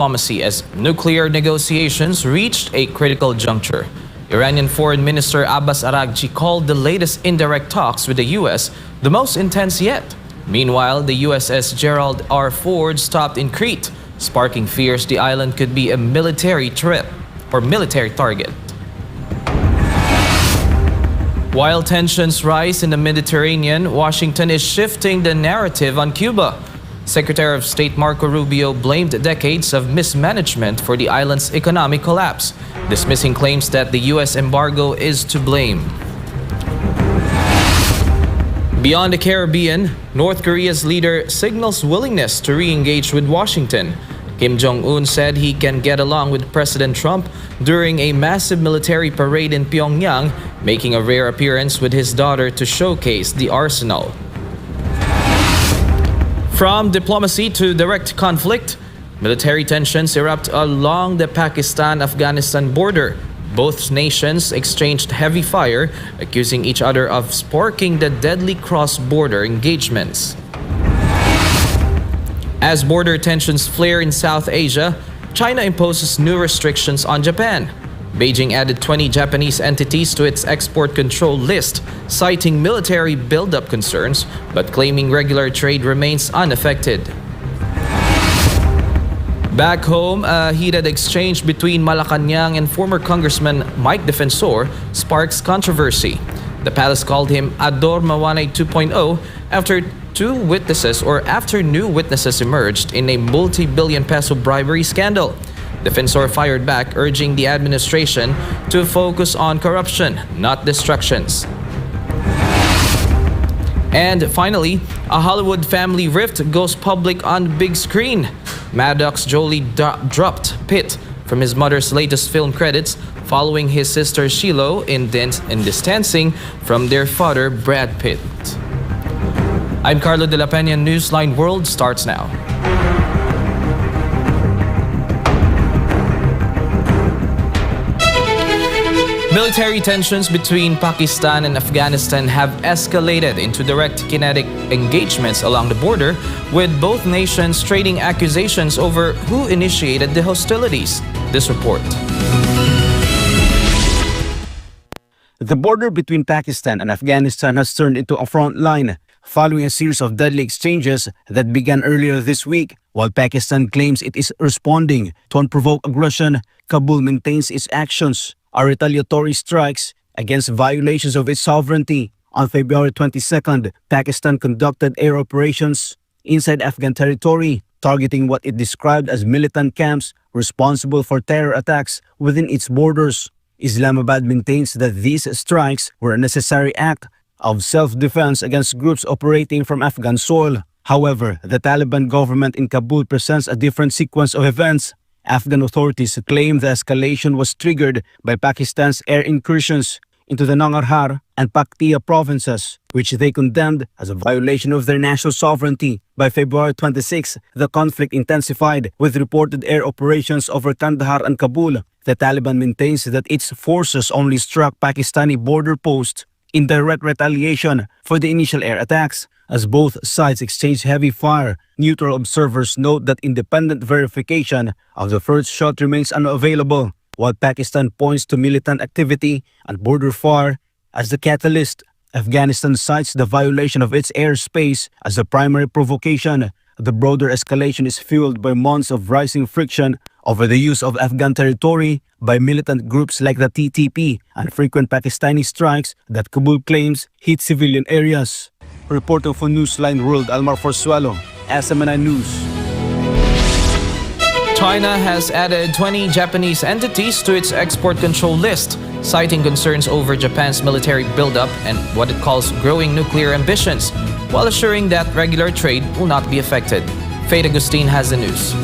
diplomacy as nuclear negotiations reached a critical juncture. Iranian Foreign Minister Abbas Araghchi called the latest indirect talks with the U.S. the most intense yet. Meanwhile, the USS Gerald R. Ford stopped in Crete, sparking fears the island could be a military target. While tensions rise in the Mediterranean, Washington is shifting the narrative on Cuba. Secretary of State Marco Rubio blamed decades of mismanagement for the island's economic collapse, dismissing claims that the U.S. embargo is to blame. Beyond the Caribbean, North Korea's leader signals willingness to re-engage with Washington. Kim Jong-un said he can get along with President Trump during a massive military parade in Pyongyang, making a rare appearance with his daughter to showcase the arsenal. From diplomacy to direct conflict, military tensions erupt along the Pakistan-Afghanistan border. Both nations exchanged heavy fire, accusing each other of sparking the deadly cross-border engagements. As border tensions flare in South Asia, China imposes new restrictions on Japan. Beijing added 20 Japanese entities to its export control list, citing military buildup concerns, but claiming regular trade remains unaffected. Back home, a heated exchange between Malacanang and former Congressman Mike Defensor sparks controversy. The palace called him Ador Mawanay 2.0 after new witnesses emerged in a multi-billion peso bribery scandal. Defensor fired back, urging the administration to focus on corruption, not distractions. And finally, a Hollywood family rift goes public on big screen. Maddox Jolie dropped Pitt from his mother's latest film credits following his sister Shiloh in distancing from their father Brad Pitt. I'm Carlo de la Peña. Newsline World starts now. Military tensions between Pakistan and Afghanistan have escalated into direct kinetic engagements along the border, with both nations trading accusations over who initiated the hostilities. This report. The border between Pakistan and Afghanistan has turned into a front line following a series of deadly exchanges that began earlier this week. While Pakistan claims it is responding to unprovoked aggression, Kabul maintains its actions are retaliatory strikes against violations of its sovereignty. On February 22nd, Pakistan conducted air operations inside Afghan territory, targeting what it described as militant camps responsible for terror attacks within its borders. Islamabad maintains that these strikes were a necessary act of self-defense against groups operating from Afghan soil. However, the Taliban government in Kabul presents a different sequence of events. Afghan authorities claim the escalation was triggered by Pakistan's air incursions into the Nangarhar and Paktia provinces, which they condemned as a violation of their national sovereignty. By February 26, the conflict intensified with reported air operations over Kandahar and Kabul. The Taliban maintains that its forces only struck Pakistani border posts in direct retaliation for the initial air attacks. As both sides exchange heavy fire, neutral observers note that independent verification of the first shot remains unavailable, while Pakistan points to militant activity and border fire as the catalyst. Afghanistan cites the violation of its airspace as the primary provocation. The broader escalation is fueled by months of rising friction over the use of Afghan territory by militant groups like the TTP and frequent Pakistani strikes that Kabul claims hit civilian areas. Reporting for Newsline World, Almar Forsuelo, SMNI News. China has added 20 Japanese entities to its export control list, citing concerns over Japan's military buildup and what it calls growing nuclear ambitions, while assuring that regular trade will not be affected. Faye Agustin has the news.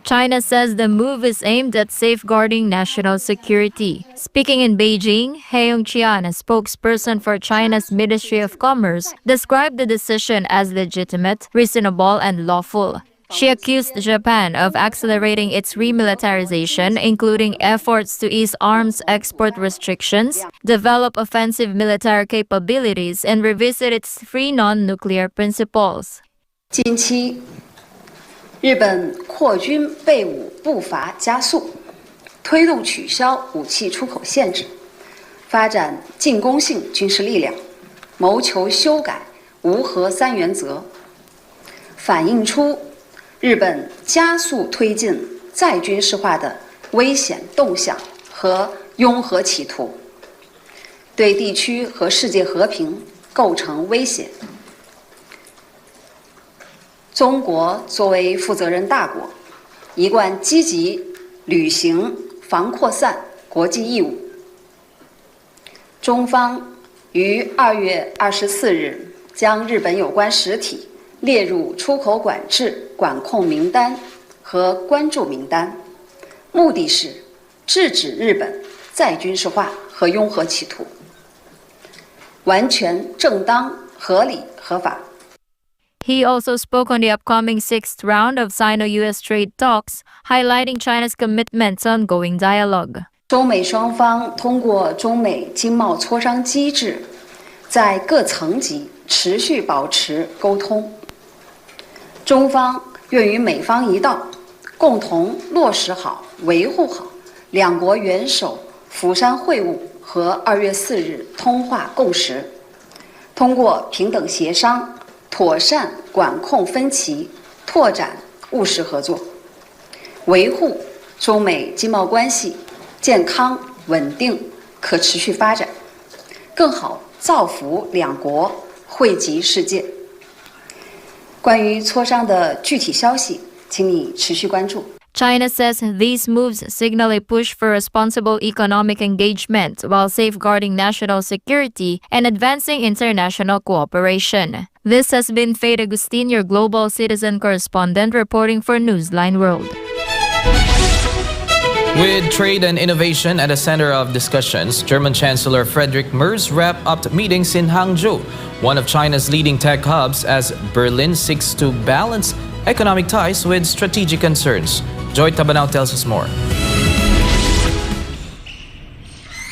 China says the move is aimed at safeguarding national security. Speaking in Beijing, He Yongqian, a spokesperson for China's Ministry of Commerce, described the decision as legitimate, reasonable, and lawful. She accused Japan of accelerating its remilitarization, including efforts to ease arms export restrictions, develop offensive military capabilities, and revisit its free non-nuclear principles. 近期日本扩军备武步伐加速，推动取消武器出口限制，发展进攻性军事力量，谋求修改无核三原则，反映出日本加速推进再军事化的危险动向和拥核企图，对地区和世界和平构成威胁。中国作为负责任大国，一贯积极履行防扩散国际义务。中方于2月24日将日本有关实体列入出口管制管控名单和关注名单，目的是制止日本再军事化和拥核企图，完全正当、合理、合法。He also spoke on the upcoming sixth round of Sino-US trade talks, highlighting China's commitment to ongoing dialogue. 中美双方通过中美经贸磋商机制，在各层级持续保持沟通。中方愿与美方一道，共同落实好、维护好两国元首釜山会晤和2月4日通话共识，通过平等协商，妥善管控分歧，拓展务实合作，维护中美经贸关系健康、稳定、可持续发展，更好造福两国，惠及世界。关于磋商的具体消息，请你持续关注。China says these moves signal a push for responsible economic engagement while safeguarding national security and advancing international cooperation. This has been Faye Agustin, your global citizen correspondent, reporting for Newsline World. With trade and innovation at the center of discussions, German Chancellor Friedrich Merz wrapped up meetings in Hangzhou, one of China's leading tech hubs, as Berlin seeks to balance economic ties with strategic concerns. Joy Tabanao tells us more.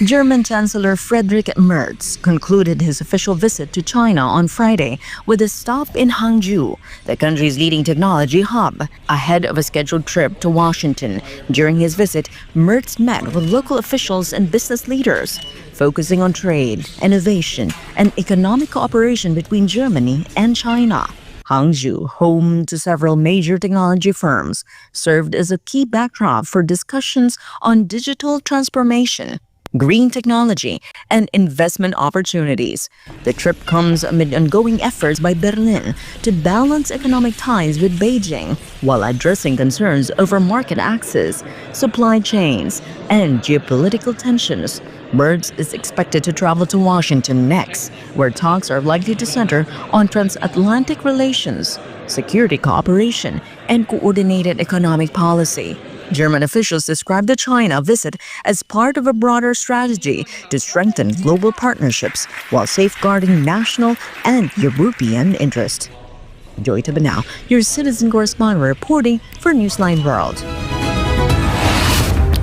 German Chancellor Friedrich Merz concluded his official visit to China on Friday with a stop in Hangzhou, the country's leading technology hub, ahead of a scheduled trip to Washington. During his visit, Merz met with local officials and business leaders, focusing on trade, innovation, and economic cooperation between Germany and China. Hangzhou, home to several major technology firms, served as a key backdrop for discussions on digital transformation, green technology, and investment opportunities. The trip comes amid ongoing efforts by Berlin to balance economic ties with Beijing while addressing concerns over market access, supply chains, and geopolitical tensions. Merz is expected to travel to Washington next, where talks are likely to center on transatlantic relations, security cooperation, and coordinated economic policy. German officials described the China visit as part of a broader strategy to strengthen global partnerships while safeguarding national and European interest. Joy Tabanao, your citizen correspondent, reporting for Newsline World.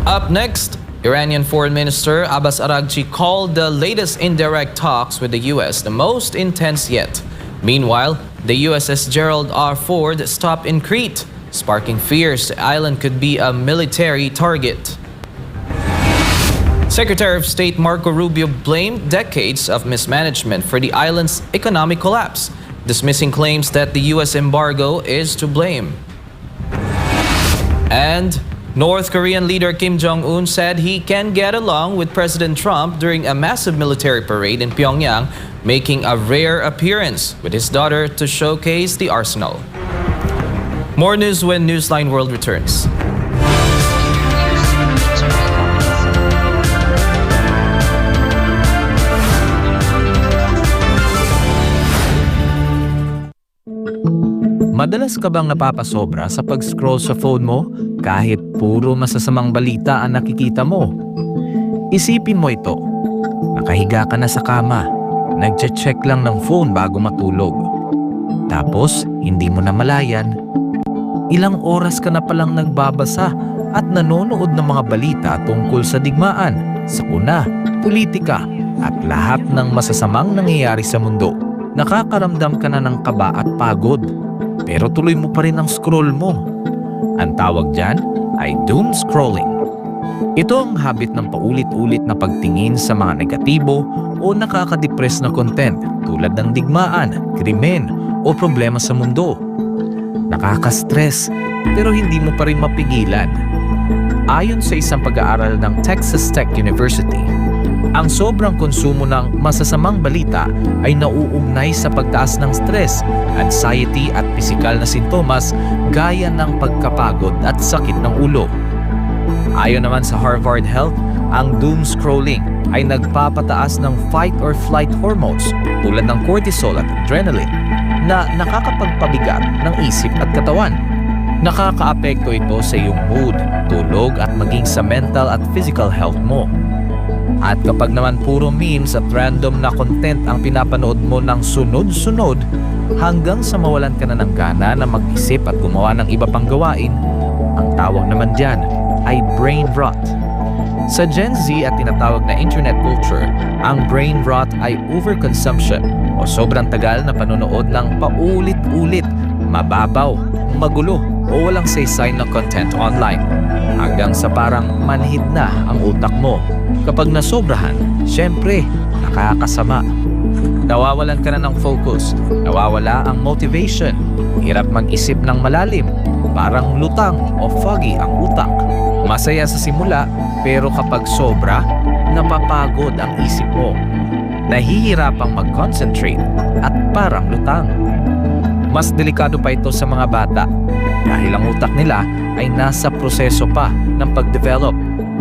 Up next, Iranian Foreign Minister Abbas Araghchi called the latest indirect talks with the U.S. the most intense yet. Meanwhile, the USS Gerald R. Ford stopped in Crete, sparking fears the island could be a military target. Secretary of State Marco Rubio blamed decades of mismanagement for the island's economic collapse, dismissing claims that the U.S. embargo is to blame. And North Korean leader Kim Jong-un said he can get along with President Trump during a massive military parade in Pyongyang, making a rare appearance with his daughter to showcase the arsenal. More news when Newsline World returns. Madalas ka bang napapasobra sa pag-scroll sa phone mo kahit puro masasamang balita ang nakikita mo? Isipin mo ito. Nakahiga ka na sa kama, nagche-check lang ng phone bago matulog. Tapos, hindi mo na malayan, ilang oras ka na palang nagbabasa at nanonood ng mga balita tungkol sa digmaan, sakuna, politika, at lahat ng masasamang nangyayari sa mundo. Nakakaramdam ka na ng kaba at pagod. pero tuloy mo pa rin ang scroll mo. Ang tawag dyan ay doom scrolling. Ito ang habit ng paulit-ulit na pagtingin sa mga negatibo o nakaka-depress na content tulad ng digmaan, krimen o problema sa mundo. Nakaka-stress pero hindi mo pa rin mapigilan. Ayon sa isang pag-aaral ng Texas Tech University, ang sobrang konsumo ng masasamang balita ay nauugnay sa pagtaas ng stress, anxiety at pisikal na sintomas gaya ng pagkapagod at sakit ng ulo. Ayon naman sa Harvard Health, ang doom scrolling ay nagpapataas ng fight or flight hormones tulad ng cortisol at adrenaline na nakakapagpabigat ng isip at katawan. Nakakaapekto ito sa iyong mood, tulog at maging sa mental at physical health mo. At kapag naman puro memes at random na content ang pinapanood mo ng sunod-sunod hanggang sa mawalan ka na ng gana na mag-isip at gumawa ng iba pang gawain, ang tawag naman dyan ay brain rot. Sa Gen Z at tinatawag na internet culture, ang brain rot ay overconsumption o sobrang tagal na panonood ng paulit-ulit, mababaw, magulo o walang saysay na content online hanggang sa parang manhid na ang utak mo. Kapag nasobrahan, syempre, nakakasama. Nawawalan ka na ng focus, nawawala ang motivation, hirap mag-isip ng malalim, parang lutang o foggy ang utak. Masaya sa simula, pero kapag sobra, napapagod ang isip mo. Nahihirapang mag-concentrate at parang lutang. Mas delikado pa ito sa mga bata dahil ang utak nila ay nasa proseso pa ng pag-develop.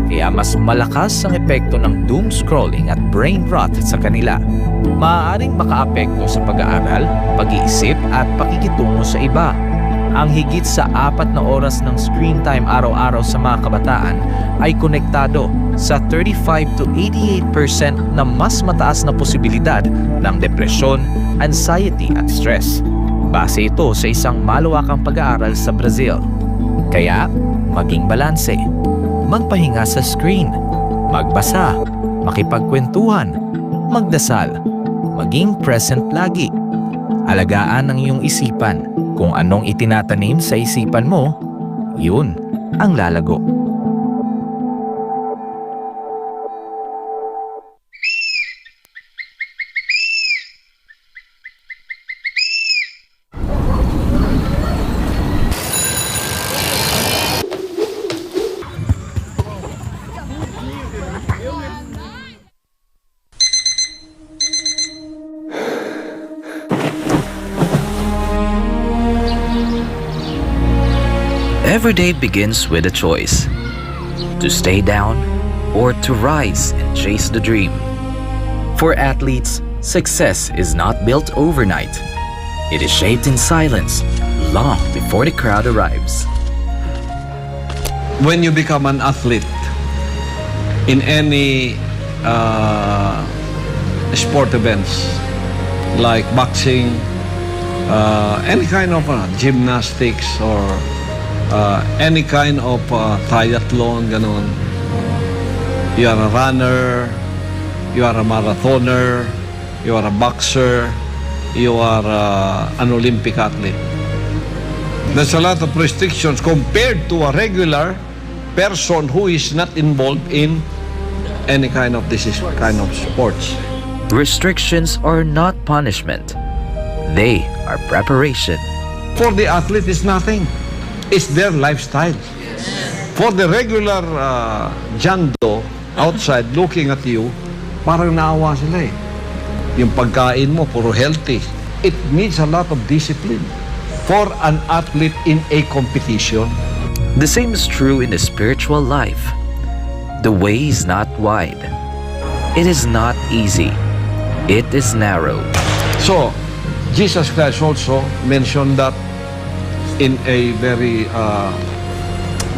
Kaya mas malakas ang epekto ng doom scrolling at brain rot sa kanila. Maaaring makaapekto sa pag-aaral, pag-iisip at pakikitungo sa iba. Ang higit sa 4 na oras ng screen time araw-araw sa mga kabataan ay konektado sa 35 to 88% na mas mataas na posibilidad ng depresyon, anxiety at stress. Base ito sa isang malawakang pag-aaral sa Brazil. Kaya, maging balanse. Magpahinga sa screen, magbasa, makipagkwentuhan, magdasal, maging present lagi. Alagaan ang iyong isipan. Kung anong itinatanim sa isipan mo, yun ang lalago. Every day begins with a choice: to stay down or to rise and chase the dream. For athletes, success is not built overnight. It is shaped in silence long before the crowd arrives. When you become an athlete in any sport events like boxing, any kind of gymnastics or any kind of triathlon, ganon. You are a runner, you are a marathoner, you are a boxer, you are an Olympic athlete. There's a lot of restrictions compared to a regular person who is not involved in any kind of this kind of sports. Restrictions are not punishment. They are preparation. For the athlete, it's nothing. It's their lifestyle. For the regular John Doe outside looking at you, parang naawa sila eh. Yung pagkain mo, puro healthy. It needs a lot of discipline for an athlete in a competition. The same is true in the spiritual life. The way is not wide. It is not easy. It is narrow. So, Jesus Christ also mentioned that in a very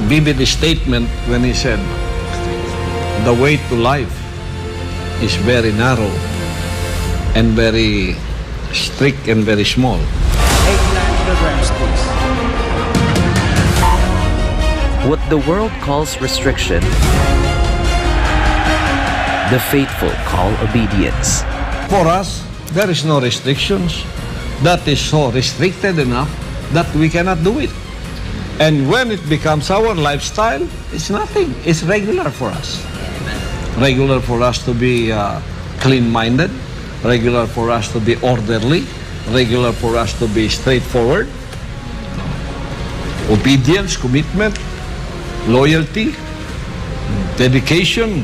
vivid statement when he said, the way to life is very narrow and very strict and very small. 89 kilograms, please. What the world calls restriction, the faithful call obedience. For us, there is no restrictions. That is so restricted enough that we cannot do it. And when it becomes our lifestyle, it's nothing. It's regular for us. Regular for us to be clean-minded, regular for us to be orderly, regular for us to be straightforward. Obedience, commitment, loyalty, dedication,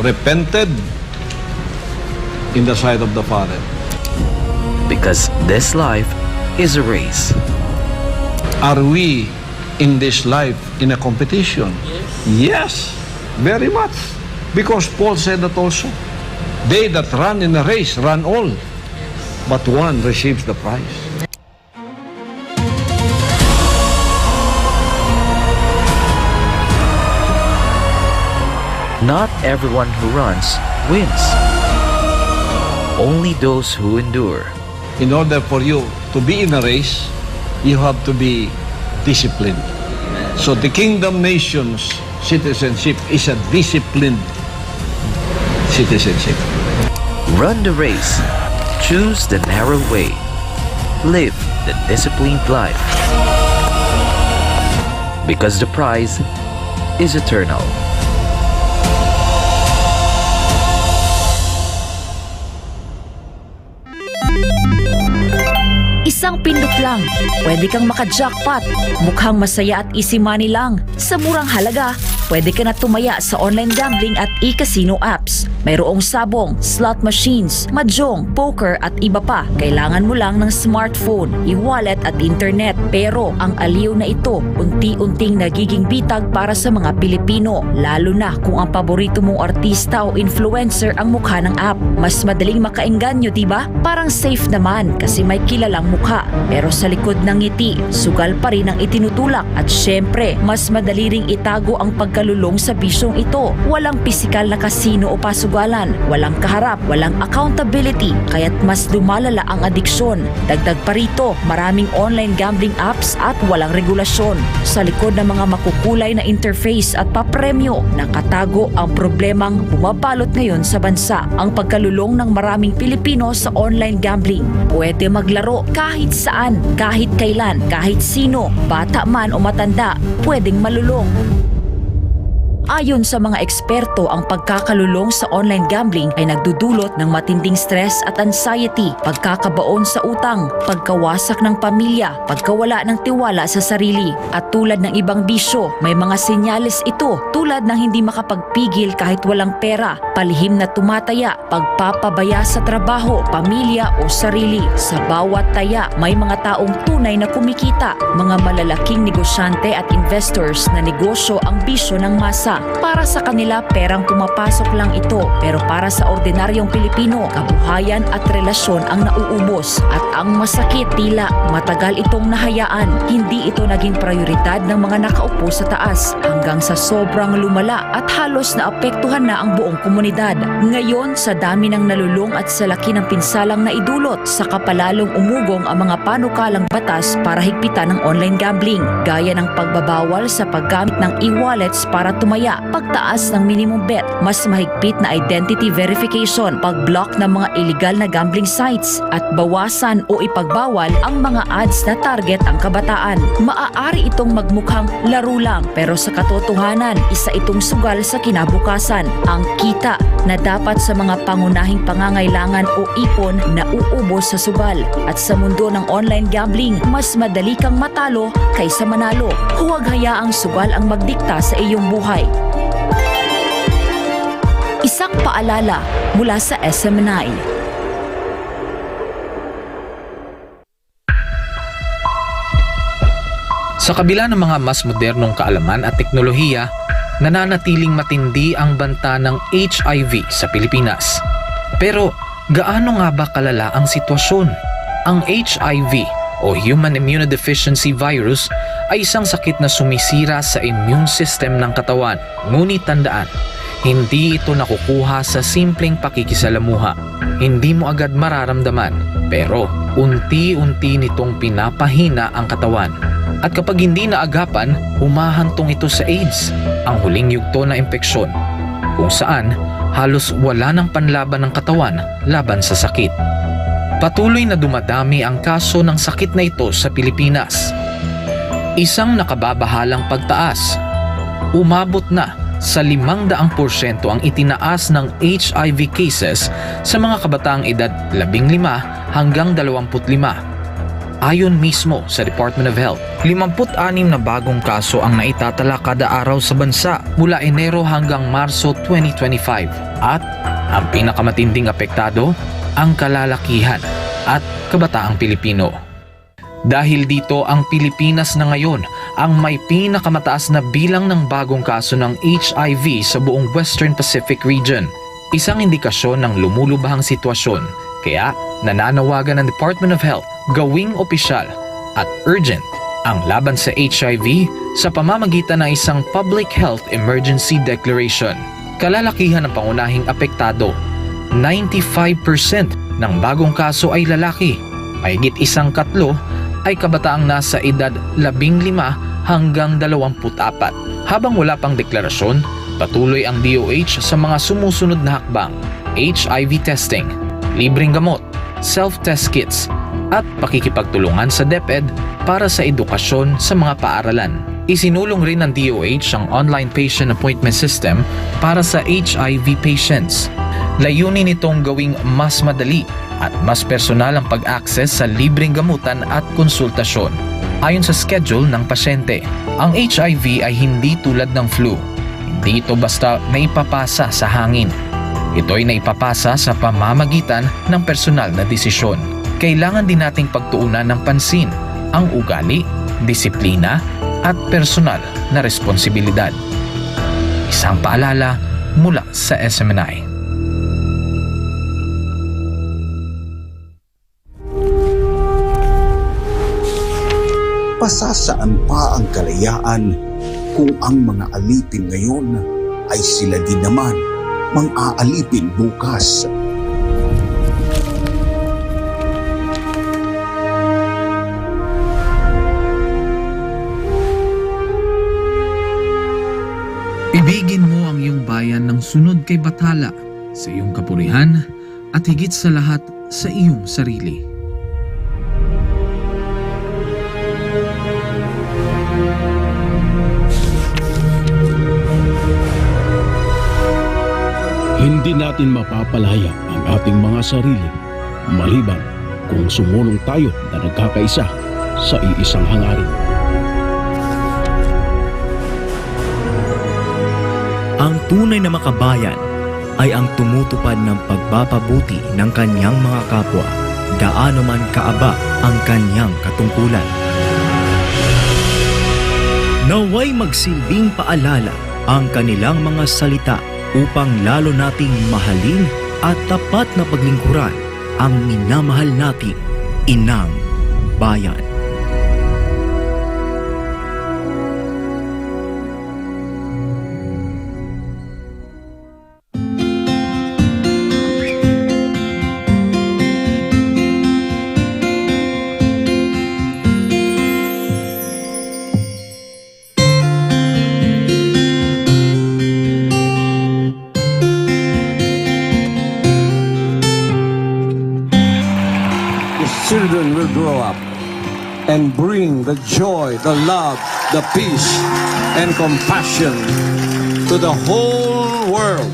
repented in the sight of the Father. Because this life is a race. Are we in this life in a competition? Yes, very much. Because Paul said that also. They that run in a race run all, but one receives the prize. Not everyone who runs wins. Only those who endure. In order for you to be in a race, you have to be disciplined. So the kingdom nation's citizenship is a disciplined citizenship. Run the race. Choose the narrow way. Live the disciplined life. Because the prize is eternal. Isang pindot lang, pwede kang maka-jackpot. Mukhang masaya at easy money lang. Sa murang halaga, pwede ka na tumaya sa online gambling at e-casino apps. Mayroong sabong, slot machines, mahjong, poker at iba pa. Kailangan mo lang ng smartphone, e-wallet at internet. Pero ang aliw na ito, unti-unting nagiging bitag para sa mga Pilipino. Lalo na kung ang paborito mong artista o influencer ang mukha ng app. Mas madaling makaengganyo, diba? Parang safe naman kasi may kilalang mukha. Pero sa likod ng ngiti, sugal pa rin ang itinutulak. At syempre, mas madali ring itago ang pagkalulong sa bisyong ito. Walang pisikal na kasino o pasugalan, walang kaharap, walang accountability, kaya't mas lumalala ang adiksyon. Dagdag pa rito, maraming online gambling apps at walang regulasyon. Sa likod ng mga makukulay na interface at papremyo, nakatago ang problemang bumabalot ngayon sa bansa. Ang pagkalulong ng maraming Pilipino sa online gambling. Pwede maglaro kahit saan, kahit kailan, kahit sino, bata man o matanda, pwedeng malulong. Ayon sa mga eksperto, ang pagkakalulong sa online gambling ay nagdudulot ng matinding stress at anxiety, pagkakabaon sa utang, pagkawasak ng pamilya, pagkawala ng tiwala sa sarili. At tulad ng ibang bisyo, may mga senyales ito tulad ng hindi makapagpigil kahit walang pera, palihim na tumataya, pagpapabaya sa trabaho, pamilya o sarili. Sa bawat taya, may mga taong tunay na kumikita, mga malalaking negosyante at investors na negosyo ang bisyo ng masa. Para sa kanila, perang pumapasok lang ito. Pero para sa ordinaryong Pilipino, kabuhayan at relasyon ang nauubos. At ang masakit, tila matagal itong nahayaan. Hindi ito naging prioridad ng mga nakaupo sa taas hanggang sa sobrang lumala at halos naapektuhan na ang buong komunidad. Ngayon, sa dami ng nalulung at sa laki ng pinsalang naidulot, sa kapalalong umugong ang mga panukalang batas para higpitan ng online gambling, gaya ng pagbabawal sa paggamit ng e-wallets para tumaya, pagtaas ng minimum bet, mas mahigpit na identity verification, pag-block ng mga illegal na gambling sites, at bawasan o ipagbawal ang mga ads na target ang kabataan. Maaari itong magmukhang laro lang, pero sa katotohanan, isa itong sugal sa kinabukasan. Ang kita na dapat sa mga pangunahing pangangailangan o ipon na uubos sa sugal. At sa mundo ng online gambling, mas madali kang matalo kaysa manalo. Huwag hayaang sugal ang magdikta sa iyong buhay. Isang paalala mula sa SMNI. Sa kabila ng mga mas modernong kaalaman at teknolohiya, nananatiling matindi ang banta ng HIV sa Pilipinas. Pero gaano nga ba kalala ang sitwasyon? Ang HIV o Human Immunodeficiency Virus ay isang sakit na sumisira sa immune system ng katawan. Ngunit tandaan, hindi ito nakukuha sa simpleng pakikisalamuha. Hindi mo agad mararamdaman, pero unti-unti nitong pinapahina ang katawan. At kapag hindi naagapan, humahantong ito sa AIDS, ang huling yugto na impeksyon, kung saan halos wala ng panlaban ng katawan laban sa sakit. Patuloy na dumadami ang kaso ng sakit na ito sa Pilipinas. Isang nakababahalang pagtaas. Umabot na sa 500% ang itinaas ng HIV cases sa mga kabataang edad 15 hanggang 25. Ayon mismo sa Department of Health, 56 na bagong kaso ang naitatala kada araw sa bansa mula Enero hanggang Marso 2025. At ang pinakamatinding apektado, ang kalalakihan at kabataang Pilipino. Dahil dito, ang Pilipinas na ngayon ang may pinakamataas na bilang ng bagong kaso ng HIV sa buong Western Pacific region. Isang indikasyon ng lumulubahang sitwasyon. Kaya nananawagan ng Department of Health gawing opisyal at urgent ang laban sa HIV sa pamamagitan ng isang Public Health Emergency Declaration. Kalalakihan ng pangunahing apektado. 95% ng bagong kaso ay lalaki. Mahigit 1/3 ay kabataang nasa edad 15 hanggang 24. Habang wala pang deklarasyon, patuloy ang DOH sa mga sumusunod na hakbang: HIV testing, libreng gamot, self-test kits, at pakikipagtulungan sa DepEd para sa edukasyon sa mga paaralan. Isinulong rin ng DOH ang online patient appointment system para sa HIV patients. Layunin nitong gawing mas madali at mas personal ang pag-access sa libreng gamutan at konsultasyon. Ayon sa schedule ng pasyente, ang HIV ay hindi tulad ng flu. Hindi ito basta naipapasa sa hangin. Ito ay naipapasa sa pamamagitan ng personal na desisyon. Kailangan din nating pagtuunan ng pansin ang ugali, disiplina, at personal na responsibilidad. Isang paalala mula sa SMNI. Pasasaan pa ang kalayaan kung ang mga alipin ngayon ay sila din naman mang-aalipin bukas. Ibigin mo ang iyong bayan ng sunod kay Bathala, sa iyong kapurihan at higit sa lahat sa iyong sarili. Hindi natin mapapalaya ang ating mga sarili maliban kung sumulong tayo na nagkakaisa sa iisang hangarin. Ang tunay na makabayan ay ang tumutupad ng pagpapabuti ng kanyang mga kapwa, gaano man kaaba ang kanyang katungkulan. Naway magsilbing paalala ang kanilang mga salita upang lalo nating mahalin at tapat na paglingkuran ang minamahal nating inang bayan. Children will grow up and bring the joy, the love, the peace, and compassion to the whole world.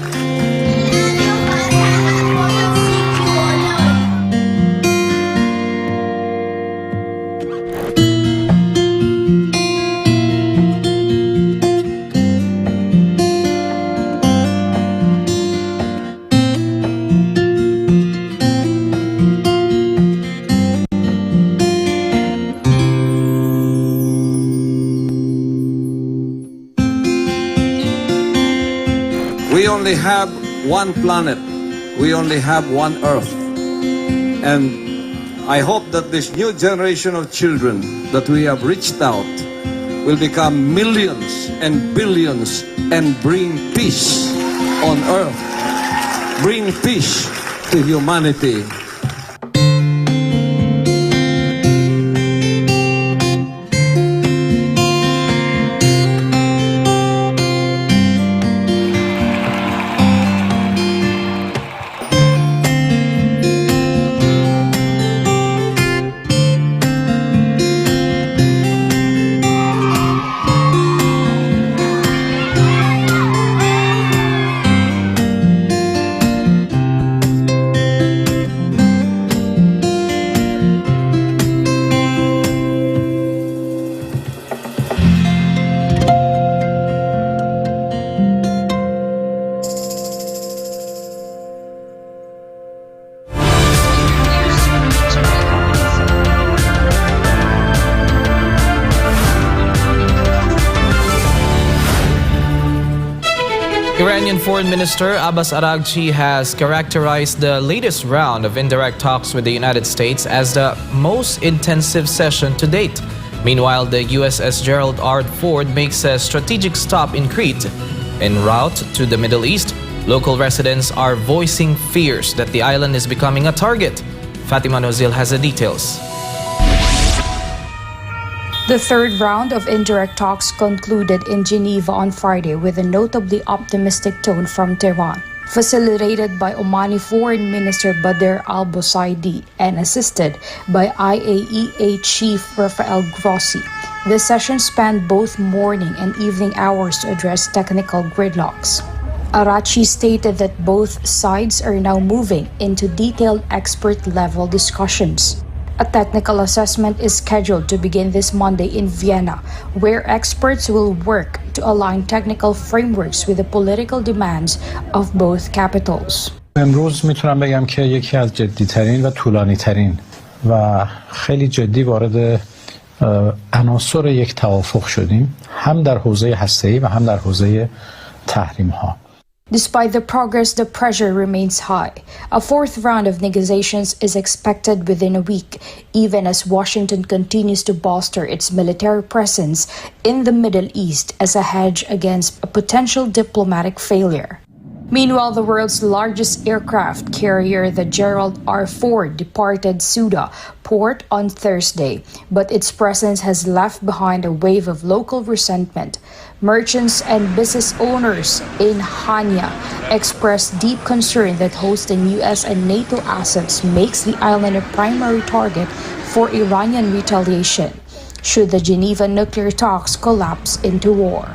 We only have one planet. We only have one Earth. And I hope that this new generation of children that we have reached out will become millions and billions and bring peace on Earth. Bring peace to humanity. Iranian Foreign Minister Abbas Araghchi has characterized the latest round of indirect talks with the United States as the most intensive session to date. Meanwhile, the USS Gerald R. Ford makes a strategic stop in Crete. En route to the Middle East, local residents are voicing fears that the island is becoming a target. Fatima Nozil has the details. The third round of indirect talks concluded in Geneva on Friday with a notably optimistic tone from Tehran. Facilitated by Omani Foreign Minister Badr al-Busaidi and assisted by IAEA Chief Rafael Grossi. The session spanned both morning and evening hours to address technical gridlocks. Araghchi stated that both sides are now moving into detailed expert-level discussions. A technical assessment is scheduled to begin this Monday in Vienna, where experts will work to align technical frameworks with the political demands of both capitals. امروز میتونم بگم که یکی از جدی‌ترین و طولانی‌ترین و خیلی جدی وارد عناصر یک توافق شدیم، هم در حوزه هسته‌ای و هم در حوزه تحریم‌ها. Despite the progress, the pressure remains high. A fourth round of negotiations is expected within a week, even as Washington continues to bolster its military presence in the Middle East as a hedge against a potential diplomatic failure. Meanwhile, the world's largest aircraft carrier, the Gerald R. Ford, departed Suda port on Thursday, but its presence has left behind a wave of local resentment. Merchants and business owners in Hanya expressed deep concern that hosting U.S. and NATO assets makes the island a primary target for Iranian retaliation should the Geneva nuclear talks collapse into war.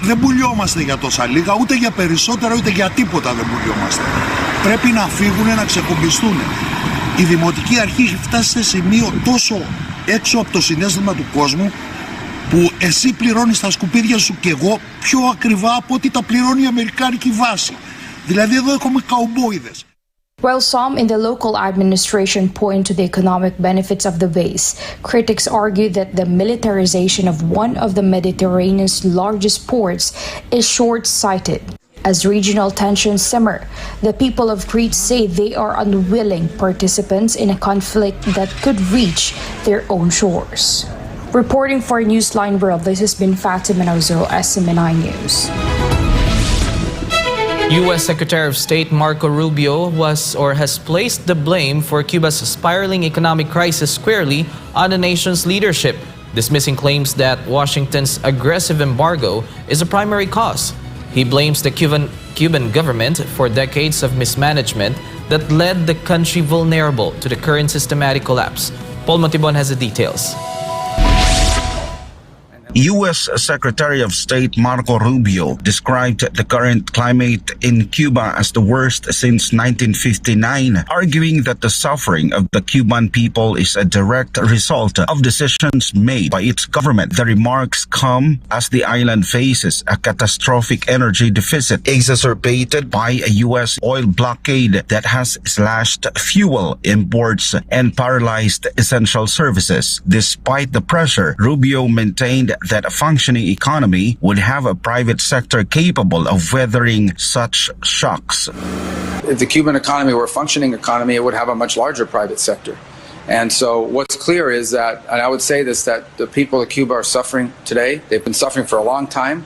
Δεν πουλιόμαστε για τόσα λίγα, ούτε για περισσότερα, ούτε για τίποτα δεν πουλιόμαστε. Πρέπει να φύγουν, να ξεκουμπιστούν. Η Δημοτική Αρχή έχει φτάσει σε σημείο τόσο έξω από το συναίσθημα του κόσμου, που εσύ πληρώνεις τα σκουπίδια σου και εγώ πιο ακριβά από ό,τι τα πληρώνει η Αμερικάνικη βάση. Δηλαδή εδώ έχουμε καουμπόιδες. While some in the local administration point to the economic benefits of the base, critics argue that the militarization of one of the Mediterranean's largest ports is short-sighted. As regional tensions simmer, the people of Crete say they are unwilling participants in a conflict that could reach their own shores. Reporting for Newsline World, this has been Fatima Nozil, SMNI News. U.S. Secretary of State Marco Rubio has placed the blame for Cuba's spiraling economic crisis squarely on the nation's leadership, dismissing claims that Washington's aggressive embargo is a primary cause. He blames the Cuban government for decades of mismanagement that led the country vulnerable to the current systematic collapse. Paul Montibon has the details. U.S. Secretary of State Marco Rubio described the current climate in Cuba as the worst since 1959, arguing that the suffering of the Cuban people is a direct result of decisions made by its government. The remarks come as the island faces a catastrophic energy deficit exacerbated by a U.S. oil blockade that has slashed fuel imports and paralyzed essential services. Despite the pressure, Rubio maintained that a functioning economy would have a private sector capable of weathering such shocks. If the Cuban economy were a functioning economy, it would have a much larger private sector. And so what's clear is that, and I would say this, that the people of Cuba are suffering today. They've been suffering for a long time.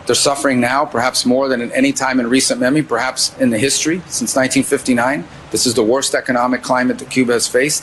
They're suffering now, perhaps more than at any time in recent memory, perhaps in the history since 1959. This is the worst economic climate that Cuba has faced.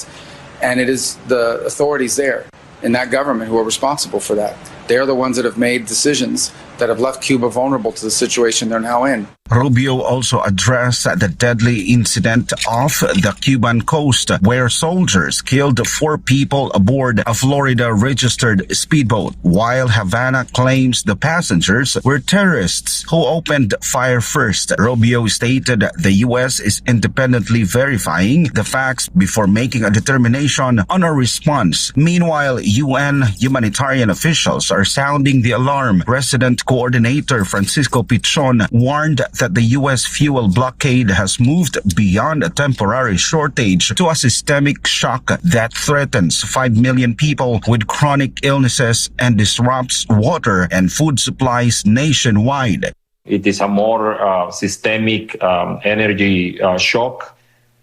And it is the authorities there in that government who are responsible for that. They're the ones that have made decisions that have left Cuba vulnerable to the situation they're now in. Rubio also addressed the deadly incident off the Cuban coast where soldiers killed 4 people aboard a Florida-registered speedboat, while Havana claims the passengers were terrorists who opened fire first. Rubio stated the U.S. is independently verifying the facts before making a determination on a response. Meanwhile, UN humanitarian officials are sounding the alarm. Resident Coordinator Francisco Pichon warned that the U.S. fuel blockade has moved beyond a temporary shortage to a systemic shock that threatens 5 million people with chronic illnesses and disrupts water and food supplies nationwide. It is a more systemic energy shock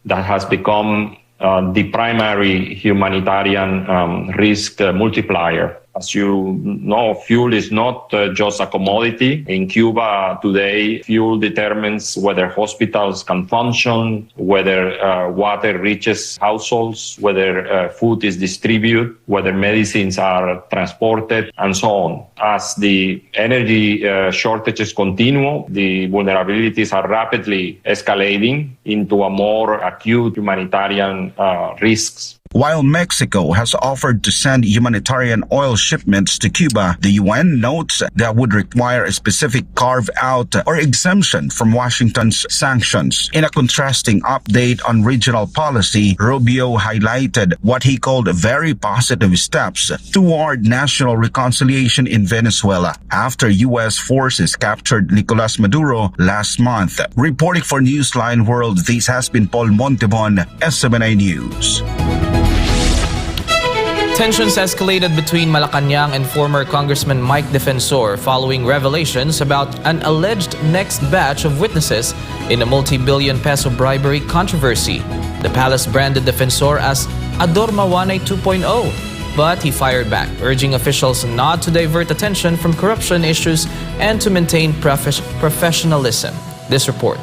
that has become the primary humanitarian risk multiplier. As you know, fuel is not just a commodity. In Cuba today, fuel determines whether hospitals can function, whether water reaches households, whether food is distributed, whether medicines are transported, and so on. As the energy shortages continue, the vulnerabilities are rapidly escalating into a more acute humanitarian risks. While Mexico has offered to send humanitarian oil shipments to Cuba, the UN notes that would require a specific carve-out or exemption from Washington's sanctions. In a contrasting update on regional policy, Rubio highlighted what he called very positive steps toward national reconciliation in Venezuela after U.S. forces captured Nicolas Maduro last month. Reporting for Newsline World, this has been Paul Montebon, SMNI News. Tensions escalated between Malacanang and former Congressman Mike Defensor following revelations about an alleged next batch of witnesses in a multi-billion peso bribery controversy. The palace branded Defensor as Ador Mawanay 2.0, but he fired back, urging officials not to divert attention from corruption issues and to maintain professionalism. This report.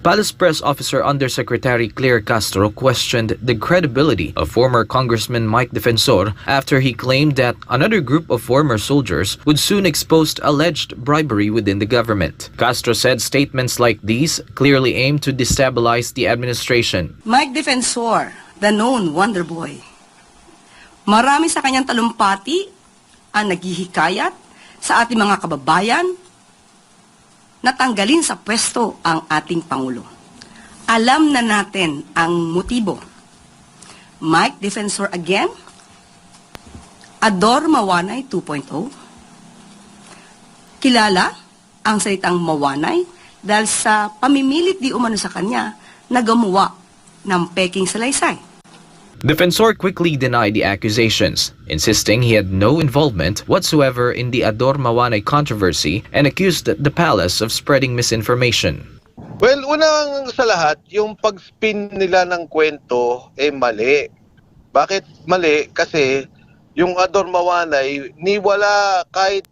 Palace Press Officer Undersecretary Claire Castro questioned the credibility of former Congressman Mike Defensor after he claimed that another group of former soldiers would soon expose alleged bribery within the government. Castro said statements like these clearly aim to destabilize the administration. Mike Defensor, the known Wonder Boy. Marami sa kanyang talumpati ang naghihikayat sa ating mga kababayan natanggalin sa pwesto ang ating Pangulo. Alam na natin ang motibo. Mike Defensor again, Ador Mawanay 2.0. Kilala ang salitang mawanay dahil sa pamimilit di umano sa kanya na gumawa ng peking salaysay. Defensor quickly denied the accusations, insisting he had no involvement whatsoever in the Ador Mawanay controversy and accused the palace of spreading misinformation. Well, unang sa lahat, yung pag-spin nila ng kwento mali. Bakit mali? Kasi yung Ador Mawanay, ni wala kahit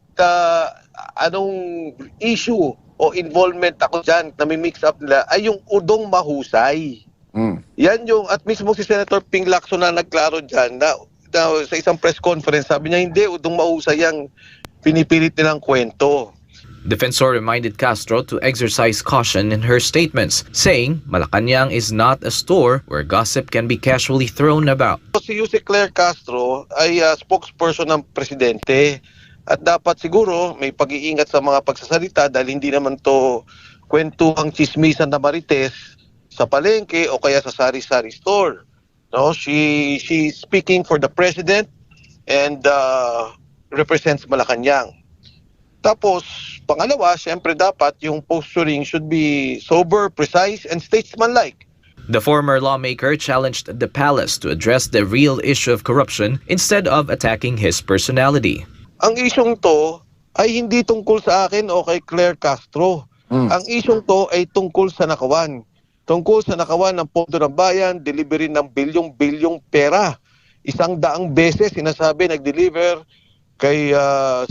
anong issue o involvement ako dyan na mix up nila ay yung udong mahusay. Yan yung, at mismo si Senator Ping Lacson na nagklaro dyan na sa isang press conference, sabi niya hindi, udong mahusay ang pinipilit nilang kwento. Defensor reminded Castro to exercise caution in her statements, saying Malacanang is not a store where gossip can be casually thrown about. Si Jose Claire Castro ay spokesperson ng presidente at dapat siguro may pag-iingat sa mga pagsasalita dahil hindi naman to kwentuhang chismisan na marites sa palengke o kaya sa sari-sari store. No, she's speaking for the president and represents Malacanang. Tapos, pangalawa, siyempre dapat yung posturing should be sober, precise, and statesmanlike. The former lawmaker challenged the palace to address the real issue of corruption instead of attacking his personality. Ang isyong to ay hindi tungkol sa akin o kay Claire Castro. Ang isyong to ay tungkol sa nakawan. Tungkol sa nakawan ng pondo ng bayan, delivery ng bilyong-bilyong pera. 100 beses sinasabi nag-deliver kay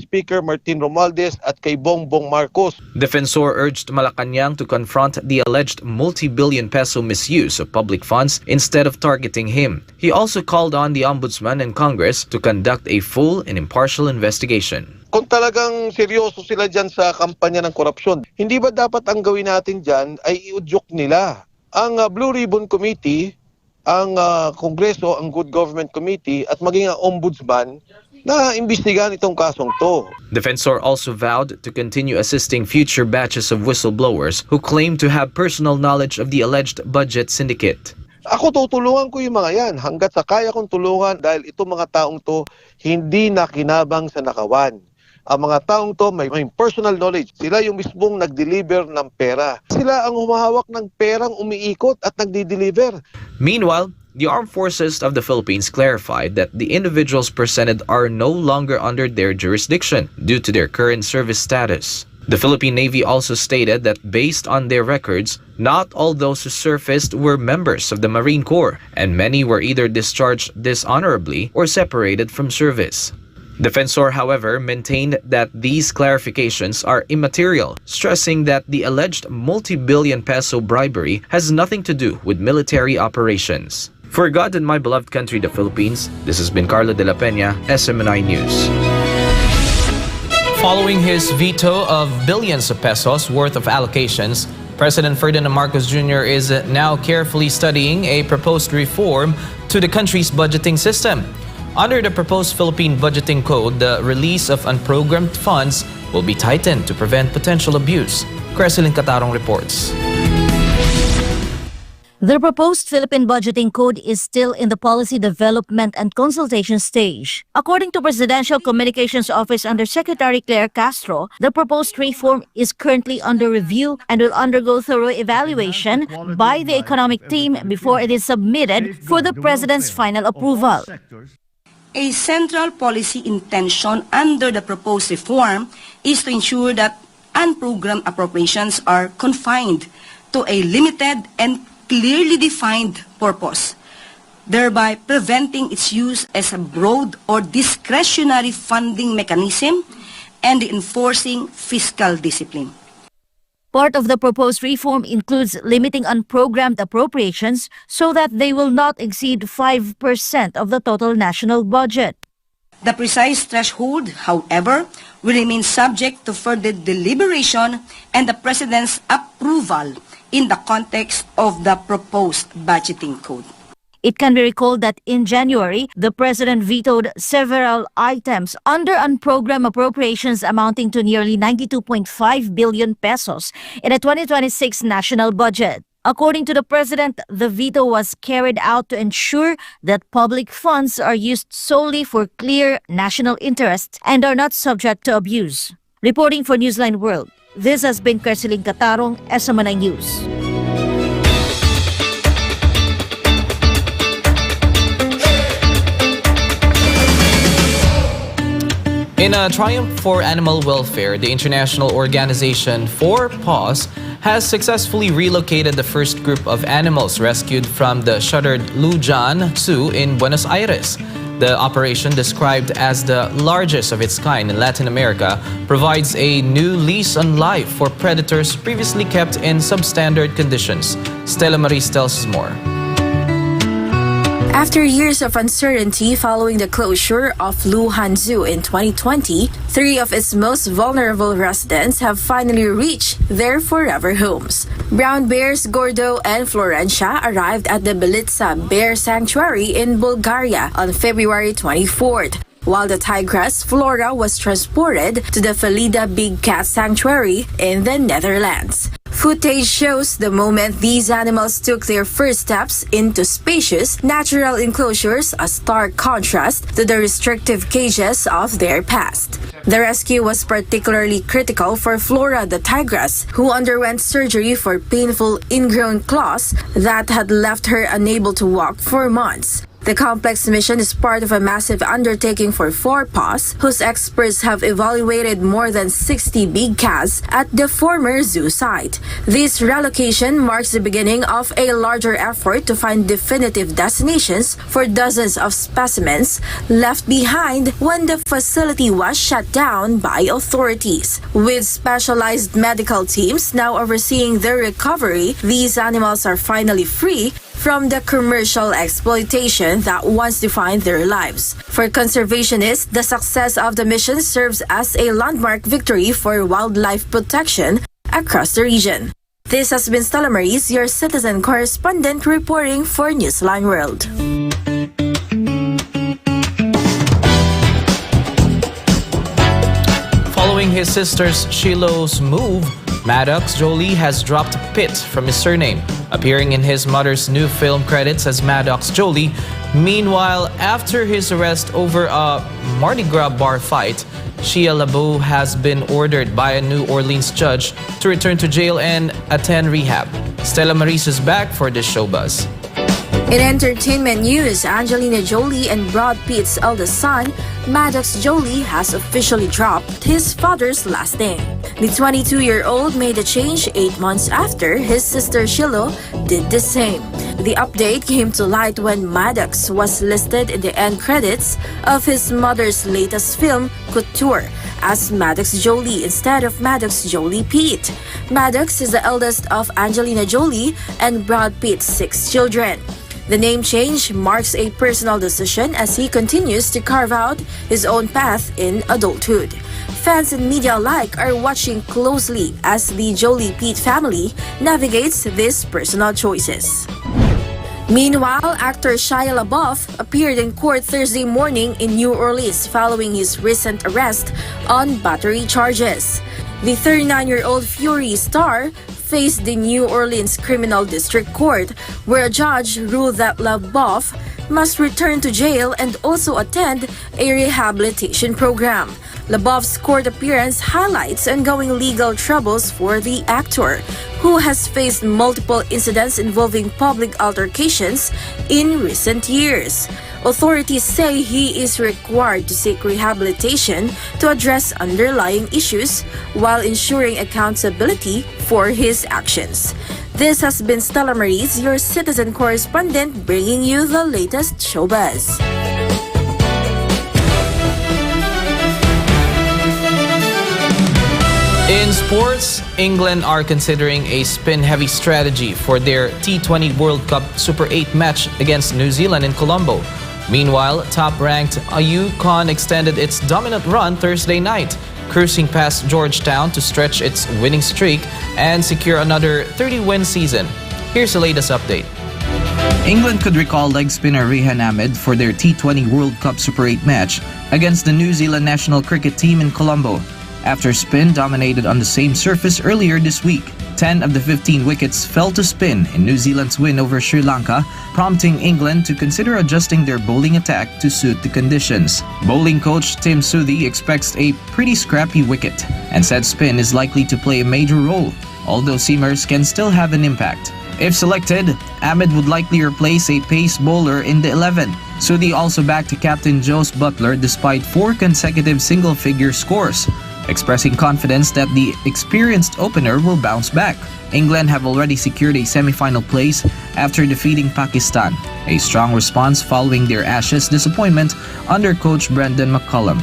Speaker Martin Romualdez at kay Bongbong Marcos. Defensor urged Malacanang to confront the alleged multi-billion peso misuse of public funds instead of targeting him. He also called on the Ombudsman and Congress to conduct a full and impartial investigation. Kung talagang seryoso sila dyan sa kampanya ng korupsyon, hindi ba dapat ang gawin natin dyan ay iudyok nila? Ang Blue Ribbon Committee, ang Kongreso, ang Good Government Committee at maging ang Ombudsman na imbestigahan itong kasong to. Defensor also vowed to continue assisting future batches of whistleblowers who claim to have personal knowledge of the alleged budget syndicate. Ako tutulungan ko yung mga yan hanggat sa kaya kong tulungan dahil itong mga taong to hindi nakinabang sa nakawan. ang mga taong to may personal knowledge. Sila yung mismong nag-deliver ng pera. Sila ang humahawak ng perang umiikot at nagdi-deliver. Meanwhile, the Armed Forces of the Philippines clarified that the individuals presented are no longer under their jurisdiction due to their current service status. The Philippine Navy also stated that based on their records, not all those who surfaced were members of the Marine Corps, and many were either discharged dishonorably or separated from service. Defensor, however, maintained that these clarifications are immaterial, stressing that the alleged multi-billion peso bribery has nothing to do with military operations. For God and my beloved country, the Philippines, this has been Carlo de la Peña, SMNI News. Following his veto of billions of pesos worth of allocations, President Ferdinand Marcos Jr. is now carefully studying a proposed reform to the country's budgeting system. Under the proposed Philippine Budgeting Code, the release of unprogrammed funds will be tightened to prevent potential abuse. Creselyn Catarong reports. The proposed Philippine Budgeting Code is still in the policy development and consultation stage. According to Presidential Communications Office Under Secretary Claire Castro, the proposed reform is currently under review and will undergo thorough evaluation by the economic team before it is submitted for the President's final approval. A central policy intention under the proposed reform is to ensure that unprogrammed appropriations are confined to a limited and clearly defined purpose, thereby preventing its use as a broad or discretionary funding mechanism and enforcing fiscal discipline. Part of the proposed reform includes limiting unprogrammed appropriations so that they will not exceed 5% of the total national budget. The precise threshold, however, will remain subject to further deliberation and the President's approval in the context of the proposed budgeting code. It can be recalled that in January, the President vetoed several items under unprogrammed appropriations amounting to nearly 92.5 billion pesos in the 2026 national budget. According to the President, the veto was carried out to ensure that public funds are used solely for clear national interests and are not subject to abuse. Reporting for Newsline World, this has been Creselyn Catarong, SMNI News. In a triumph for animal welfare, the international organization 4paws has successfully relocated the first group of animals rescued from the shuttered Lujan Zoo in Buenos Aires. The operation, described as the largest of its kind in Latin America, provides a new lease on life for predators previously kept in substandard conditions. Stella Maris tells us more. After years of uncertainty following the closure of Lujan Zoo in 2020, 3 of its most vulnerable residents have finally reached their forever homes. Brown bears Gordo and Florencia arrived at the Belitsa Bear Sanctuary in Bulgaria on February 24th, while the tigress Flora was transported to the Felida Big Cat Sanctuary in the Netherlands. Footage shows the moment these animals took their first steps into spacious, natural enclosures, a stark contrast to the restrictive cages of their past. The rescue was particularly critical for Flora the tigress, who underwent surgery for painful ingrown claws that had left her unable to walk for months. The complex mission is part of a massive undertaking for 4paws, whose experts have evaluated more than 60 big cats at the former zoo site. This relocation marks the beginning of a larger effort to find definitive destinations for dozens of specimens left behind when the facility was shut down by authorities. With specialized medical teams now overseeing their recovery, these animals are finally free from the commercial exploitation that once defined their lives. For conservationists, the success of the mission serves as a landmark victory for wildlife protection across the region. This has been Stella Maris, your citizen correspondent, reporting for Newsline World. Following his sister's Shiloh's move, Maddox Jolie has dropped Pitt from his surname, appearing in his mother's new film credits as Maddox Jolie. Meanwhile, after his arrest over a Mardi Gras bar fight, Shia LaBeouf has been ordered by a New Orleans judge to return to jail and attend rehab. Stella Maris is back for this showbuzz. In entertainment news, Angelina Jolie and Brad Pitt's eldest son, Maddox Jolie, has officially dropped his father's last name. The 22-year-old made the change 8 months after his sister Shiloh did the same. The update came to light when Maddox was listed in the end credits of his mother's latest film, Couture, as Maddox Jolie instead of Maddox Jolie Pitt. Maddox is the eldest of Angelina Jolie and Brad Pitt's 6 children. The name change marks a personal decision as he continues to carve out his own path in adulthood. Fans and media alike are watching closely as the Jolie Pitt family navigates these personal choices. Meanwhile, actor Shia LaBeouf appeared in court Thursday morning in New Orleans following his recent arrest on battery charges. The 39-year-old Fury star faced the New Orleans Criminal District Court, where a judge ruled that LaBeouf must return to jail and also attend a rehabilitation program. LaBeouf's court appearance highlights ongoing legal troubles for the actor, who has faced multiple incidents involving public altercations in recent years. Authorities say he is required to seek rehabilitation to address underlying issues while ensuring accountability for his actions. This has been Stella Maris, your citizen correspondent, bringing you the latest showbuzz. In sports, England are considering a spin-heavy strategy for their T20 World Cup Super 8 match against New Zealand in Colombo. Meanwhile, top-ranked UConn extended its dominant run Thursday night, cruising past Georgetown to stretch its winning streak and secure another 30-win season. Here's the latest update. England could recall leg spinner Rehan Ahmed for their T20 World Cup Super 8 match against the New Zealand national cricket team in Colombo, after spin dominated on the same surface earlier this week. 10 of the 15 wickets fell to spin in New Zealand's win over Sri Lanka, prompting England to consider adjusting their bowling attack to suit the conditions. Bowling coach Tim Southee expects a pretty scrappy wicket and said spin is likely to play a major role, although seamers can still have an impact. If selected, Ahmed would likely replace a pace bowler in the 11. Southee also backed captain Jos Buttler despite 4 consecutive single-figure scores, expressing confidence that the experienced opener will bounce back. England have already secured a semi-final place after defeating Pakistan, a strong response following their Ashes disappointment under coach Brendan McCullum.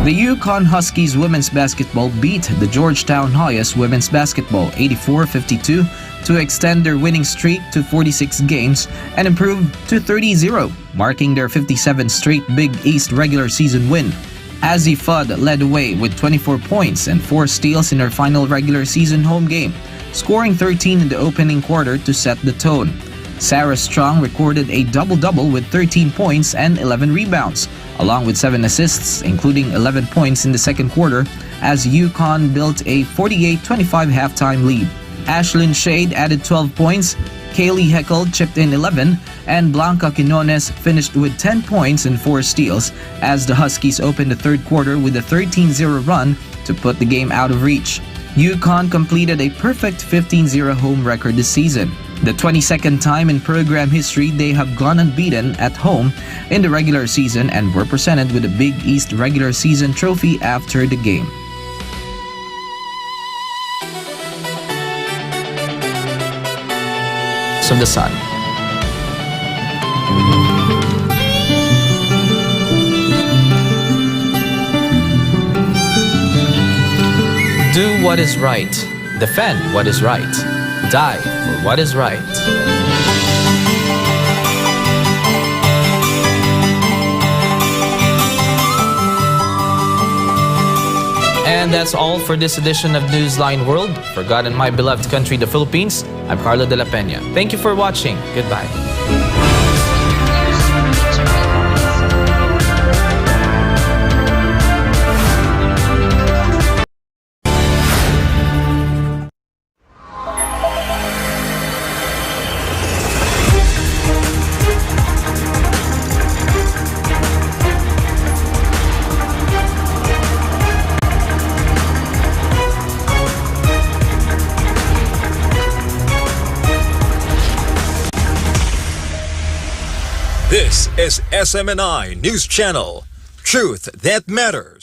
The UConn Huskies women's basketball beat the Georgetown Hoyas women's basketball 84-52 to extend their winning streak to 46 games and improve to 30-0, marking their 57th straight Big East regular season win. Azzi Fudd led the way with 24 points and 4 steals in her final regular season home game, scoring 13 in the opening quarter to set the tone. Sarah Strong recorded a double-double with 13 points and 11 rebounds, along with 7 assists, including 11 points in the second quarter, as UConn built a 48-25 halftime lead. Ashlyn Shade added 12 points, Kaylee Heckel chipped in 11, and Blanca Quinones finished with 10 points and 4 steals as the Huskies opened the third quarter with a 13-0 run to put the game out of reach. UConn completed a perfect 15-0 home record this season, the 22nd time in program history they have gone unbeaten at home in the regular season and were presented with a Big East regular season trophy after the game. Of the Sun. Do what is right. Defend what is right. Die for what is right. And that's all for this edition of Newsline World. For God and my beloved country, the Philippines, I'm Carlo de la Peña. Thank you for watching. Goodbye. This is SMNI News Channel. Truth that matters.